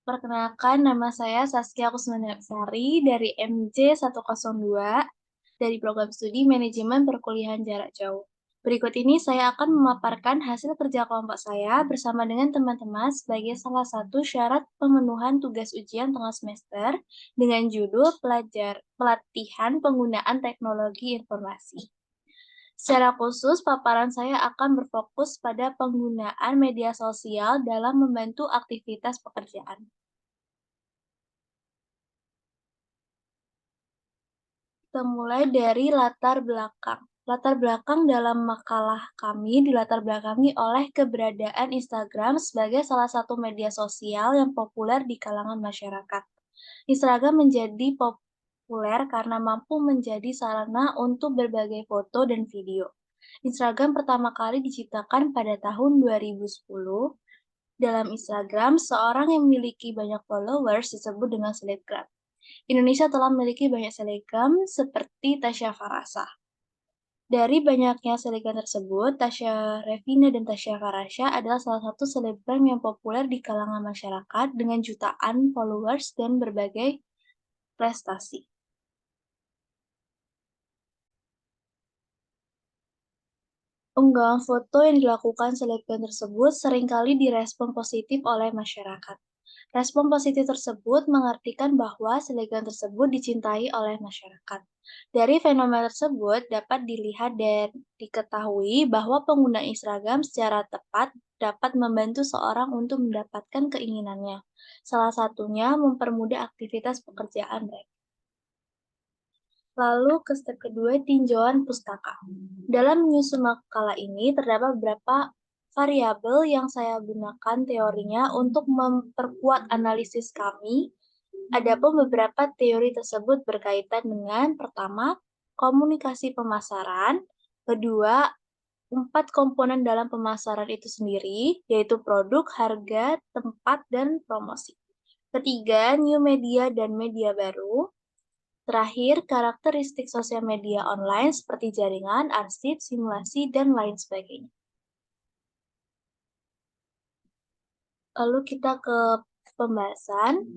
Perkenalkan, nama saya Saskia Kusmanasari dari MJ 102 dari program studi Manajemen Perkuliahan Jarak Jauh. Berikut ini saya akan memaparkan hasil kerja kelompok saya bersama dengan teman-teman sebagai salah satu syarat pemenuhan tugas ujian tengah semester dengan judul Pelatihan Penggunaan Teknologi Informasi. Secara khusus, paparan saya akan berfokus pada penggunaan media sosial dalam membantu aktivitas pekerjaan. Kita mulai dari latar belakang. Latar belakang dalam makalah kami dilatar belakangi oleh keberadaan Instagram sebagai salah satu media sosial yang populer di kalangan masyarakat. Instagram menjadi populer karena mampu menjadi sarana untuk berbagai foto dan video. Instagram pertama kali diciptakan pada tahun 2010. Dalam Instagram, seorang yang memiliki banyak followers disebut dengan selebgram. Indonesia telah memiliki banyak selebgram seperti Tasya Farasah. Dari banyaknya selebgram tersebut, Tasya Revina dan Tasya Farasha adalah salah satu selebgram yang populer di kalangan masyarakat dengan jutaan followers dan berbagai prestasi. Unggahan foto yang dilakukan selebgram tersebut seringkali direspon positif oleh masyarakat. Respon positif tersebut mengartikan bahwa selebgram tersebut dicintai oleh masyarakat. Dari fenomena tersebut dapat dilihat dan diketahui bahwa pengguna Instagram secara tepat dapat membantu seorang untuk mendapatkan keinginannya. Salah satunya mempermudah aktivitas pekerjaan mereka. Lalu ke step kedua, tinjauan pustaka. Dalam menyusun makalah ini terdapat beberapa variabel yang saya gunakan teorinya untuk memperkuat analisis kami. Adapun beberapa teori tersebut berkaitan dengan pertama, komunikasi pemasaran, kedua, 4 komponen dalam pemasaran itu sendiri, yaitu produk, harga, tempat, dan promosi. Ketiga, new media dan media baru. Terakhir, karakteristik sosial media online seperti jaringan, arsip, simulasi, dan lain sebagainya. Lalu kita ke pembahasan.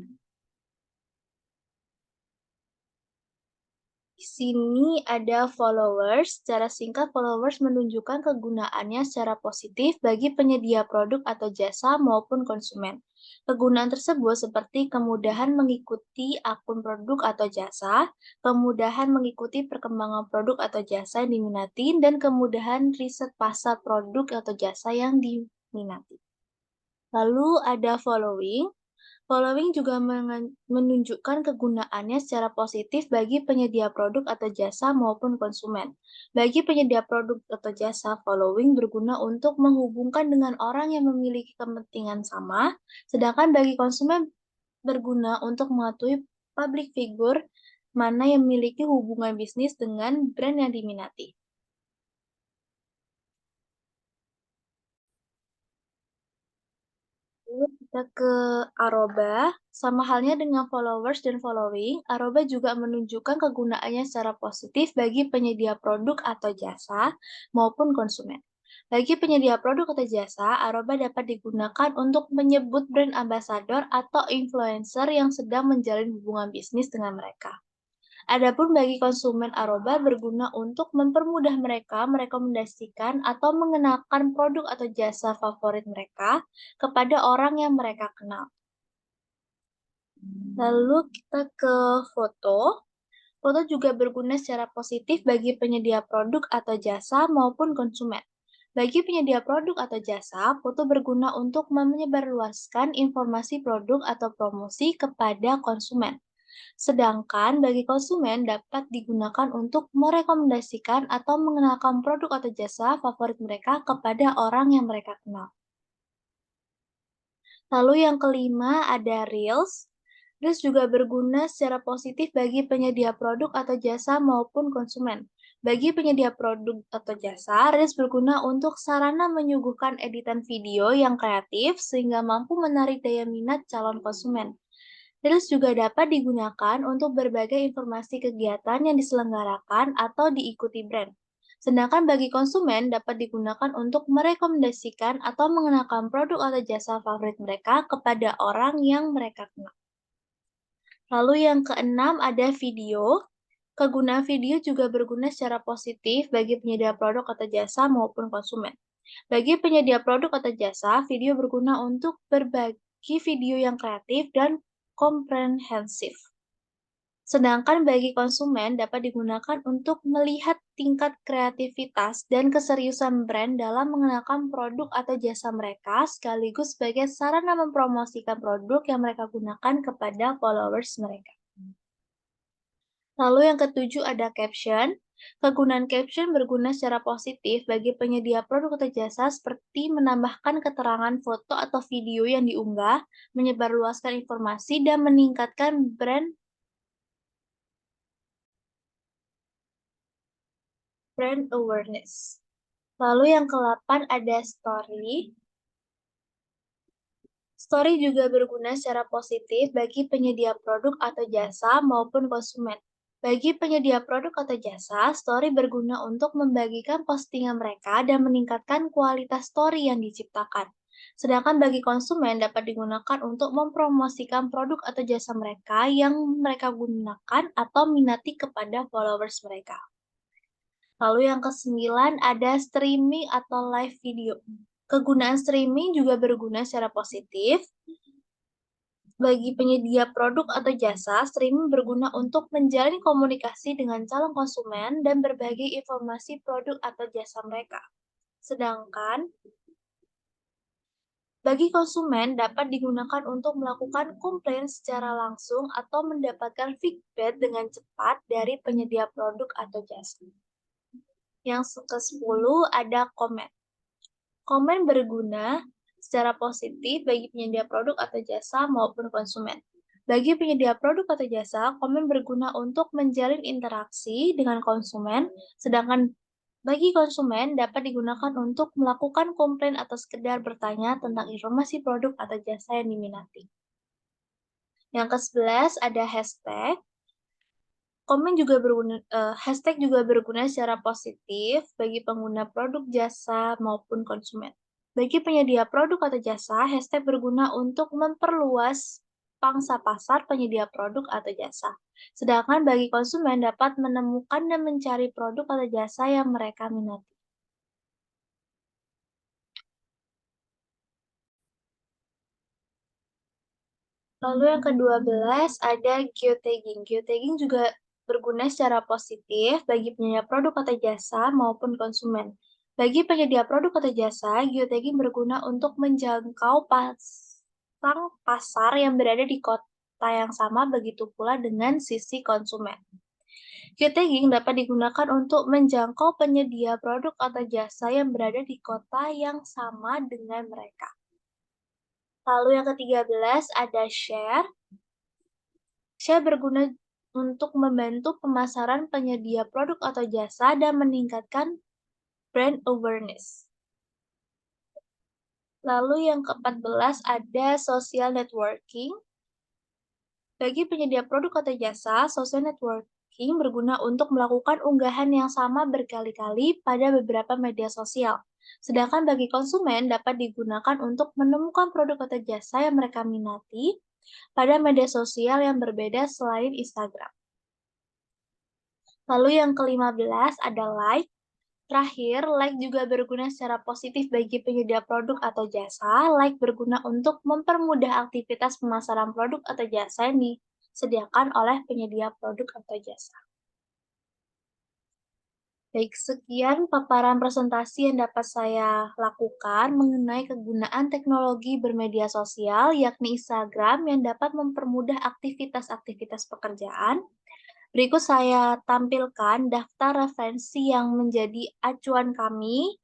Di sini ada followers. Secara singkat, followers menunjukkan kegunaannya secara positif bagi penyedia produk atau jasa maupun konsumen. Kegunaan tersebut seperti kemudahan mengikuti akun produk atau jasa, kemudahan mengikuti perkembangan produk atau jasa yang diminati, dan kemudahan riset pasar produk atau jasa yang diminati. Lalu ada following. Following juga menunjukkan kegunaannya secara positif bagi penyedia produk atau jasa maupun konsumen. Bagi penyedia produk atau jasa, following berguna untuk menghubungkan dengan orang yang memiliki kepentingan sama, sedangkan bagi konsumen berguna untuk mengetahui public figure mana yang memiliki hubungan bisnis dengan brand yang diminati. Lalu kita ke Aroba, sama halnya dengan followers dan following, Aroba juga menunjukkan kegunaannya secara positif bagi penyedia produk atau jasa maupun konsumen. Bagi penyedia produk atau jasa, Aroba dapat digunakan untuk menyebut brand ambassador atau influencer yang sedang menjalin hubungan bisnis dengan mereka. Adapun bagi konsumen, Aroba berguna untuk mempermudah mereka merekomendasikan atau mengenalkan produk atau jasa favorit mereka kepada orang yang mereka kenal. Lalu kita ke foto. Foto juga berguna secara positif bagi penyedia produk atau jasa maupun konsumen. Bagi penyedia produk atau jasa, foto berguna untuk menyebarluaskan informasi produk atau promosi kepada konsumen. Sedangkan bagi konsumen dapat digunakan untuk merekomendasikan atau mengenalkan produk atau jasa favorit mereka kepada orang yang mereka kenal. Lalu yang kelima ada Reels. Reels juga berguna secara positif bagi penyedia produk atau jasa maupun konsumen. Bagi penyedia produk atau jasa, Reels berguna untuk sarana menyuguhkan editan video yang kreatif sehingga mampu menarik daya minat calon konsumen. Reels juga dapat digunakan untuk berbagai informasi kegiatan yang diselenggarakan atau diikuti brand. Sedangkan bagi konsumen dapat digunakan untuk merekomendasikan atau mengenalkan produk atau jasa favorit mereka kepada orang yang mereka kenal. Lalu yang keenam ada video. Kegunaan video juga berguna secara positif bagi penyedia produk atau jasa maupun konsumen. Bagi penyedia produk atau jasa, video berguna untuk berbagi video yang kreatif dan komprehensif. Sedangkan bagi konsumen dapat digunakan untuk melihat tingkat kreativitas dan keseriusan brand dalam mengenalkan produk atau jasa mereka, sekaligus sebagai sarana mempromosikan produk yang mereka gunakan kepada followers mereka. Lalu yang ketujuh ada caption. Kegunaan caption berguna secara positif bagi penyedia produk atau jasa seperti menambahkan keterangan foto atau video yang diunggah, menyebarluaskan informasi, dan meningkatkan brand awareness. Lalu yang ke-8 ada story. Story juga berguna secara positif bagi penyedia produk atau jasa maupun konsumen. Bagi penyedia produk atau jasa, story berguna untuk membagikan postingan mereka dan meningkatkan kualitas story yang diciptakan. Sedangkan bagi konsumen dapat digunakan untuk mempromosikan produk atau jasa mereka yang mereka gunakan atau minati kepada followers mereka. Lalu yang ke-9 ada streaming atau live video. Kegunaan streaming juga berguna secara positif. Bagi penyedia produk atau jasa, streaming berguna untuk menjalin komunikasi dengan calon konsumen dan berbagi informasi produk atau jasa mereka. Sedangkan bagi konsumen dapat digunakan untuk melakukan komplain secara langsung atau mendapatkan feedback dengan cepat dari penyedia produk atau jasa. Yang ke-10 ada komen. Komen berguna secara positif bagi penyedia produk atau jasa maupun konsumen. Bagi penyedia produk atau jasa, komen berguna untuk menjalin interaksi dengan konsumen, sedangkan bagi konsumen dapat digunakan untuk melakukan komplain atau sekedar bertanya tentang informasi produk atau jasa yang diminati. Yang ke-11 ada hashtag. Hashtag juga berguna secara positif bagi pengguna produk jasa maupun konsumen. Bagi penyedia produk atau jasa, hashtag berguna untuk memperluas pangsa pasar penyedia produk atau jasa. Sedangkan bagi konsumen dapat menemukan dan mencari produk atau jasa yang mereka minati. Lalu yang ke-12 ada geotagging. Geotagging juga berguna secara positif bagi penyedia produk atau jasa maupun konsumen. Bagi penyedia produk atau jasa, geotagging berguna untuk menjangkau pasang pasar yang berada di kota yang sama, begitu pula dengan sisi konsumen. Geotagging dapat digunakan untuk menjangkau penyedia produk atau jasa yang berada di kota yang sama dengan mereka. Lalu yang ke-13 ada share. Share berguna untuk membantu pemasaran penyedia produk atau jasa dan meningkatkan brand awareness. Lalu yang ke-14 ada social networking. Bagi penyedia produk atau jasa, social networking berguna untuk melakukan unggahan yang sama berkali-kali pada beberapa media sosial. Sedangkan bagi konsumen dapat digunakan untuk menemukan produk atau jasa yang mereka minati pada media sosial yang berbeda selain Instagram. Lalu yang ke-15 ada like. Terakhir, like juga berguna secara positif bagi penyedia produk atau jasa. Like berguna untuk mempermudah aktivitas pemasaran produk atau jasa yang disediakan oleh penyedia produk atau jasa. Baik, sekian paparan presentasi yang dapat saya lakukan mengenai kegunaan teknologi bermedia sosial, yakni Instagram, yang dapat mempermudah aktivitas-aktivitas pekerjaan. Berikut saya tampilkan daftar referensi yang menjadi acuan kami.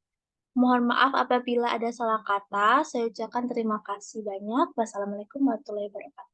Mohon maaf apabila ada salah kata. Saya ucapkan terima kasih banyak. Wassalamualaikum warahmatullahi wabarakatuh.